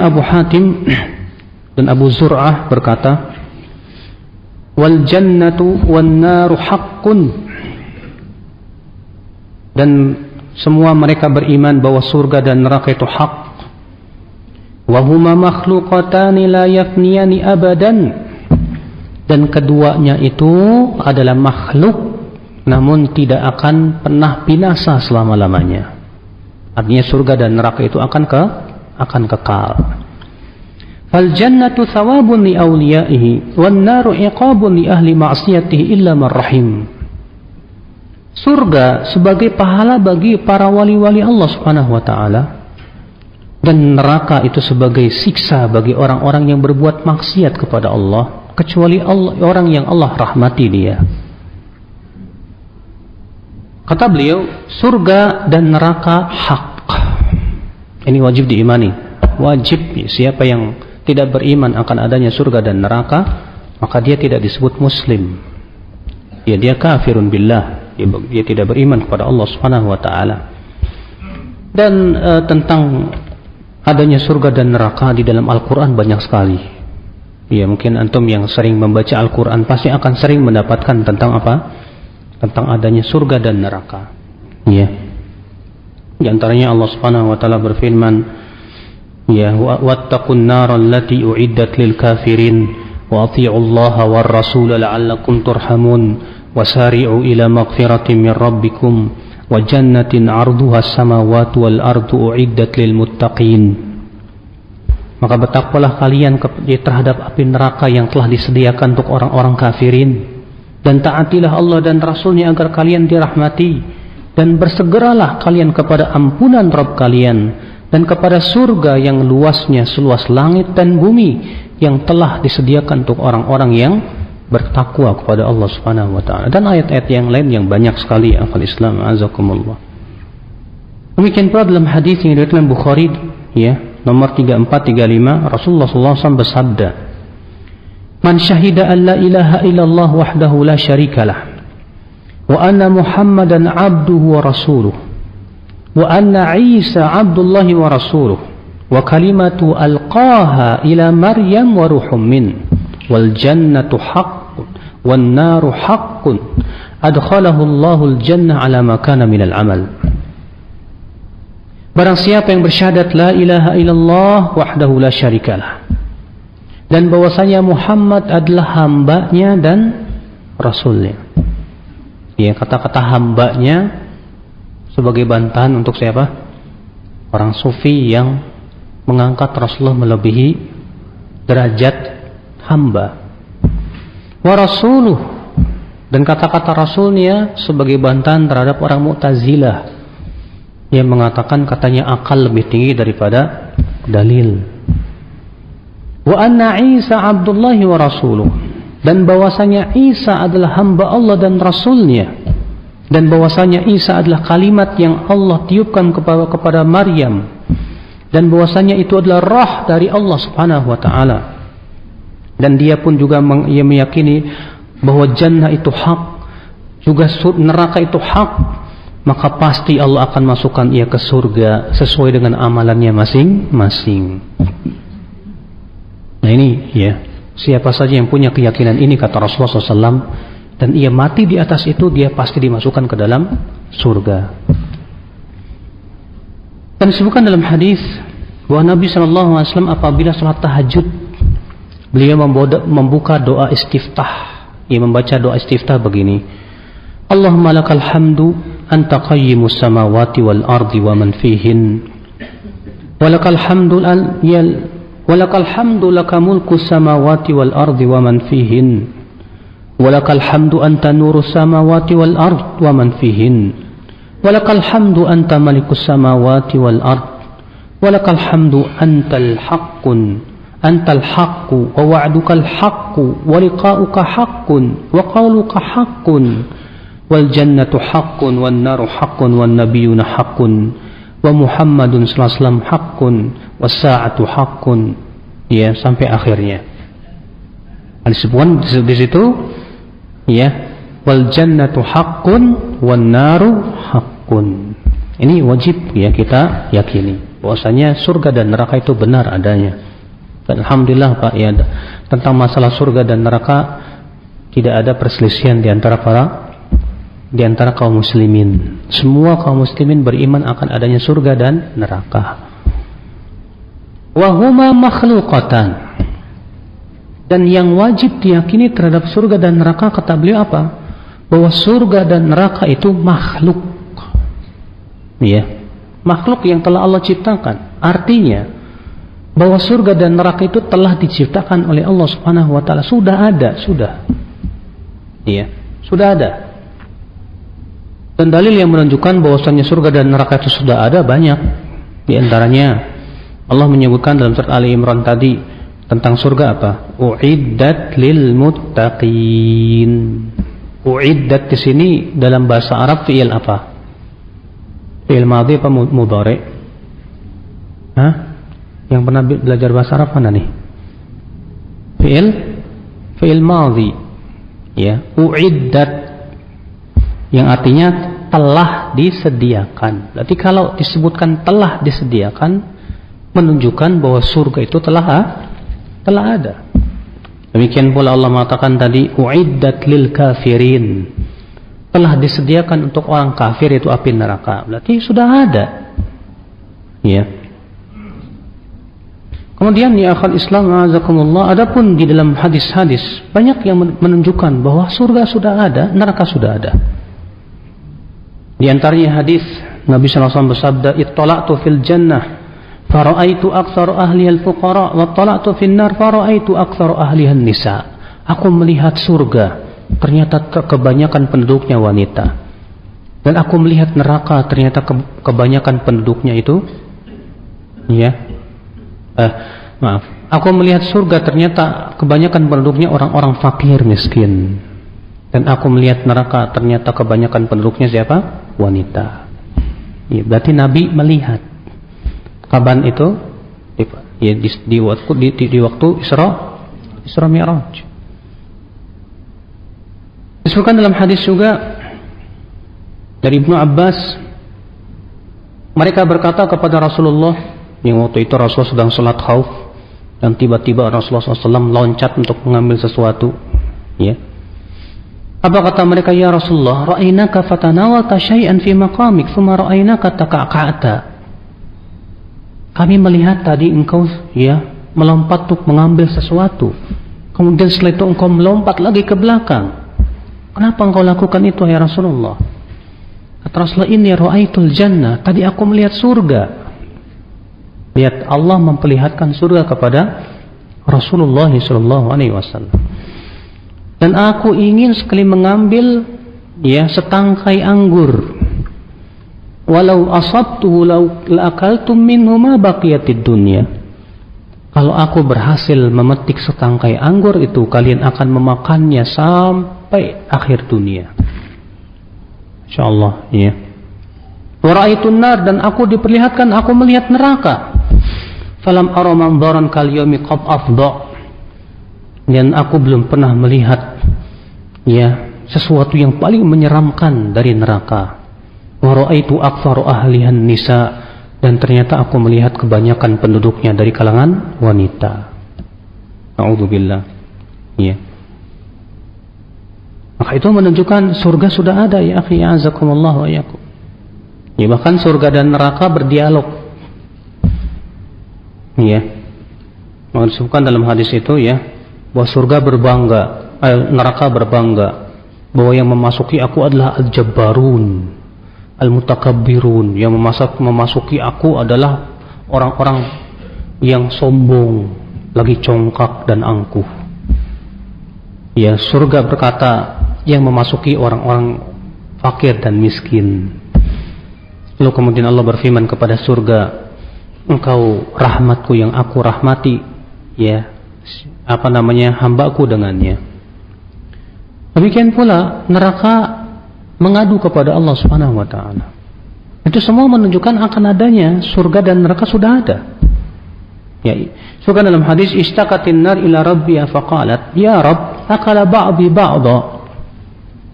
Abu Hatim dan Abu Zur'ah berkata, wal jannatu wan naru haqqun, dan semua mereka beriman bahwa surga dan neraka itu hak. Wa huma makhluqatani la yafniyani abadan, dan keduanya itu adalah makhluk namun tidak akan pernah binasa selama-lamanya. Artinya surga dan neraka itu akan kekal. Fal jannatu thawabun li awliyaihi wan naru iqabun li ahli ma'siyatihi illa man rahim. Surga sebagai pahala bagi para wali-wali Allah Subhanahu wa taala, dan neraka itu sebagai siksa bagi orang-orang yang berbuat maksiat kepada Allah, kecuali orang yang Allah rahmati dia. Kata beliau, surga dan neraka hak. Ini wajib diimani. Wajib. Siapa yang tidak beriman akan adanya surga dan neraka, maka dia tidak disebut muslim. Dia kafirun billah. Dia tidak beriman kepada Allah Subhanahu wa taala. Dan tentang adanya surga dan neraka di dalam Al-Qur'an banyak sekali. Ya, mungkin antum yang sering membaca Al-Qur'an pasti akan sering mendapatkan tentang apa? Tentang adanya surga dan neraka. Ya. Di antaranya Allah Subhanahu wa taala berfirman, ya, wattaqun naral lati uiddat lil kafirin wa athi'ullaha war rasul la'allakum turhamun wasari'u ila maghfiratin min rabbikum wa jannatin 'arduha as-samawati wal ardu uiddat lil muttaqin. Maka bertakwalah kalian terhadap api neraka yang telah disediakan untuk orang-orang kafirin, dan taatilah Allah dan Rasulnya agar kalian dirahmati, dan bersegeralah kalian kepada ampunan Rabb kalian dan kepada surga yang luasnya seluas langit dan bumi yang telah disediakan untuk orang-orang yang bertakwa kepada Allah Subhanahu wa taala. Dan ayat-ayat yang lain yang banyak sekali, akhwal Islam azakumullah. Demikian pula dalam hadis yang diriwayatkan Bukhari, ya, nomor 3435, Rasulullah SAW bersabda, man syahida an la ilaha illallah wahdahu la syarikalah wa anna muhammadan abduhu wa rasuluh wa anna Isa abdullahi wa rasuluh wa kalimatu alqaha ila Maryam wa ruhum min wal jannatu haqqun wan naru haqqun adkhalahu Allahul jannah ala ma kana minal amal. Barang siapa yang bersyahadat la ilaha illallah wahdahu la syarikalah, dan bahwasanya Muhammad adalah hambanya dan rasulnya. Ya, kata-kata hambanya sebagai bantahan untuk siapa? Orang sufi yang mengangkat Rasulullah melebihi derajat hamba. Wa rasuluh, dan kata-kata rasulnya sebagai bantahan terhadap orang Mu'tazilah yang mengatakan katanya akal lebih tinggi daripada dalil. Wa anna Isa abdullahi wa rasuluh, dan bahwasanya Isa adalah hamba Allah dan rasulnya, dan bahwasanya Isa adalah kalimat yang Allah tiupkan kepada Maryam, dan bahwasanya itu adalah roh dari Allah Subhanahu wa taala. Dan dia pun juga meyakini bahwa jannah itu hak, juga neraka itu hak, maka pasti Allah akan masukkan ia ke surga sesuai dengan amalannya masing-masing. Nah ini, ya, siapa saja yang punya keyakinan ini, kata Rasulullah SAW, dan ia mati di atas itu, dia pasti dimasukkan ke dalam surga. Dan disebutkan dalam hadis bahwa Nabi SAW apabila salat tahajud, beliau membuka doa istiftah. Ia membaca doa istiftah begini, Allahumma lakal hamdu anta qayyimus samawati wal ardi wa man fihin, walakal hamdu walakal hamdu laka mulku samawati wal ardi wa man fihin, walakal hamdu anta nurus samawati wal ardi wa man fihin, walakal hamdu anta malikus samawati wal ardi, walakal hamdu antal haqqu wa wa'dukal haqqu wa liqa'uka haqqun wa qawluka haqqun wal jannatu haqqun wan naru haqqun wan nabiyyuna haqqun wa Muhammadun sallallahu alaihi wasallam haqqun was sa'atu haqqun, ya, sampai akhirnya. Disebutkan di situ, ya, wal jannatu haqqun wan naru haqqun. Ini wajib, ya, kita yakini. bahwasanya surga dan neraka itu benar adanya. Dan alhamdulillah Pak, ya, tentang masalah surga dan neraka tidak ada perselisihan di antara kaum muslimin. Semua kaum muslimin beriman akan adanya surga dan neraka. Wa huma makhluqatan. Dan yang wajib diyakini terhadap surga dan neraka, kata beliau apa? Bahwa surga dan neraka itu makhluk. Ya, makhluk yang telah Allah ciptakan. Artinya bahwa surga dan neraka itu telah diciptakan oleh Allah Subhanahu wa taala, sudah ada, sudah. Iya, sudah ada. Dan dalil yang menunjukkan bahwasanya surga dan neraka itu sudah ada banyak. Di antaranya Allah menyebutkan dalam surat Ali Imran tadi tentang surga apa? Uiddat lil muttaqin. Uiddat di sini dalam bahasa Arab fi'il apa? Fi'il madhi apa mudhari? Hah? Yang pernah belajar bahasa Arab mana nih? Fi'il madhi. Ya, uiddat yang artinya telah disediakan. Berarti kalau disebutkan telah disediakan menunjukkan bahwa surga itu telah ada. Demikian pula Allah mengatakan tadi uiddat lil kafirin, telah disediakan untuk orang kafir itu api neraka. Berarti sudah ada. Ya. Kemudian ya akhal Islam azakumullah, adapun di dalam hadis-hadis banyak yang menunjukkan bahwa surga sudah ada, neraka sudah ada. Di antaranya hadis Nabi sallallahu alaihi wasallam bersabda, "Ittala'tu fil jannah fara'aitu aktsara ahliha al-fuqara wa ittala'tu fin nar fara'aitu aktsara ahliha an-nisa." Aku melihat surga, ternyata kebanyakan penduduknya wanita. Dan aku melihat neraka, ternyata kebanyakan penduduknya itu aku melihat surga, ternyata kebanyakan penduduknya orang-orang fakir miskin. Dan aku melihat neraka, ternyata kebanyakan penduduknya siapa? Wanita. Ya, berarti Nabi melihat. Kapan itu? Ya, di waktu Isra Mi'raj. Disebutkan dalam hadis juga dari Ibnu Abbas, mereka berkata kepada Rasulullah, yang waktu itu Rasulullah sedang sholat khauf, dan tiba-tiba Rasulullah SAW loncat untuk mengambil sesuatu. Ya. Apa kata mereka? Ya Rasulullah, ra'ainaka fatanawalta syai'an fi maqamik, thumma ra'ainaka taka'ka'ata. Kami melihat tadi engkau melompat untuk mengambil sesuatu, kemudian setelah itu engkau melompat lagi ke belakang. Kenapa engkau lakukan itu ya Rasulullah? Kata Rasulullah, inni ra'aitul jannah, tadi aku melihat surga. Lihat, Allah memperlihatkan surga kepada Rasulullah SAW. Dan aku ingin sekali mengambil setangkai anggur. Walau asabtuhu la'akaltum minhu ma baqiyatid dunya. Kalau aku berhasil memetik setangkai anggur itu, kalian akan memakannya sampai akhir dunia. Insyaallah, ya. Wa ra'aitun nar, dan aku diperlihatkan, aku melihat neraka. Falam ara manzaran kal yaumi qad afdha. Dan aku belum pernah melihat sesuatu yang paling menyeramkan dari neraka. Wa ra'aitu aktsara ahlihan nisa, dan ternyata aku melihat kebanyakan penduduknya dari kalangan wanita. A'udzubillah. Ya. Maka itu menunjukkan surga sudah ada ya akhi, azakumullah wa iyyakum. Ya, bahkan surga dan neraka berdialog. Ya. Maka disebutkan dalam hadis itu bahwa surga berbangga, neraka berbangga bahwa yang memasuki aku adalah al-jabbarun, al-mutakabbirun. Yang memasuki aku adalah orang-orang yang sombong, lagi congkak dan angkuh. Ya, surga berkata yang memasuki orang-orang fakir dan miskin. Lalu kemudian Allah berfirman kepada surga, engkau rahmatku yang aku rahmati, hambaku dengannya. Demikian pula neraka mengadu kepada Allah Subhanahu wa taala. Itu semua menunjukkan akan adanya surga dan neraka sudah ada. Ya, surga dalam hadis istaqatin nar ila rabbiha faqalat ya rab akala ba'dhi ba'dha.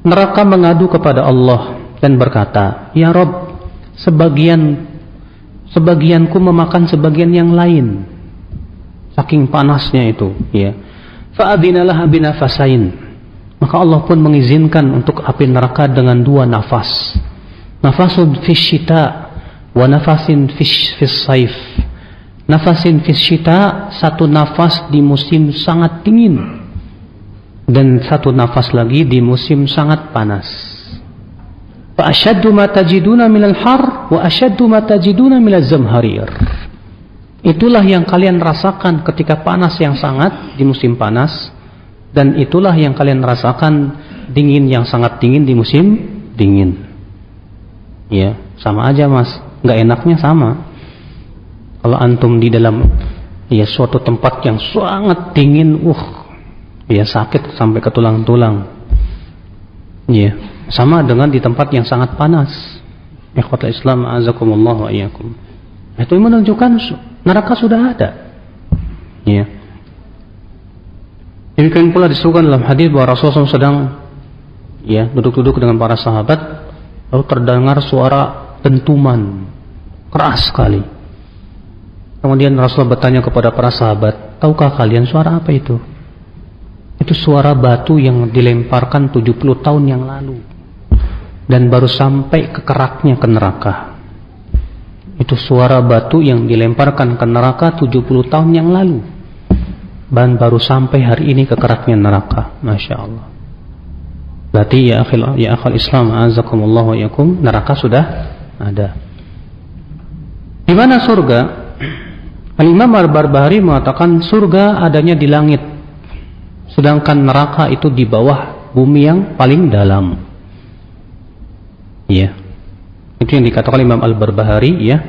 Neraka mengadu kepada Allah dan berkata, ya Rabb, sebagianku memakan sebagian yang lain. Saking panasnya itu, ya. Fa'adinalah binafasain. Maka Allah pun mengizinkan untuk api neraka dengan 2 nafas. Nafasun fis syita wa nafasin fis saif. Nafasin fis syita, 1 nafas di musim sangat dingin, dan 1 nafas lagi di musim sangat panas. Fa ashaddu ma tajiduna minal har wa ashaddu ma tajiduna minaz zamharir. Itulah yang kalian rasakan ketika panas yang sangat di musim panas, dan itulah yang kalian rasakan dingin yang sangat dingin di musim dingin. Ya, sama aja Mas, nggak enaknya sama. Kalau antum di dalam ya suatu tempat yang sangat dingin, ya sakit sampai ke tulang-tulang. Ya, sama dengan di tempat yang sangat panas. Ikhwatul Islam, azakumullah wa iyyakum. Itu menunjukkan neraka sudah ada. Ya. Demikian pula disebutkan dalam hadis bahwa Rasulullah SAW sedang ya duduk-duduk dengan para sahabat, lalu terdengar suara dentuman keras sekali. Kemudian Rasulullah bertanya kepada para sahabat, tahukah kalian suara apa itu? Itu suara batu yang dilemparkan 70 tahun yang lalu dan baru sampai ke keraknya ke neraka. Itu suara batu yang dilemparkan ke neraka 70 tahun yang lalu dan baru sampai hari ini ke keraknya neraka. Masya Allah. Berarti ya akhil Islam, azakumullah wa yakum, neraka sudah ada. Di mana surga? Al-Imam Al-Barbahari mengatakan surga adanya di langit, sedangkan neraka itu di bawah bumi yang paling dalam. Ya, itu yang dikatakan Imam Al-Barbahari ya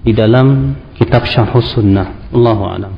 di dalam kitab Syarhus Sunnah. Allahu a'lam.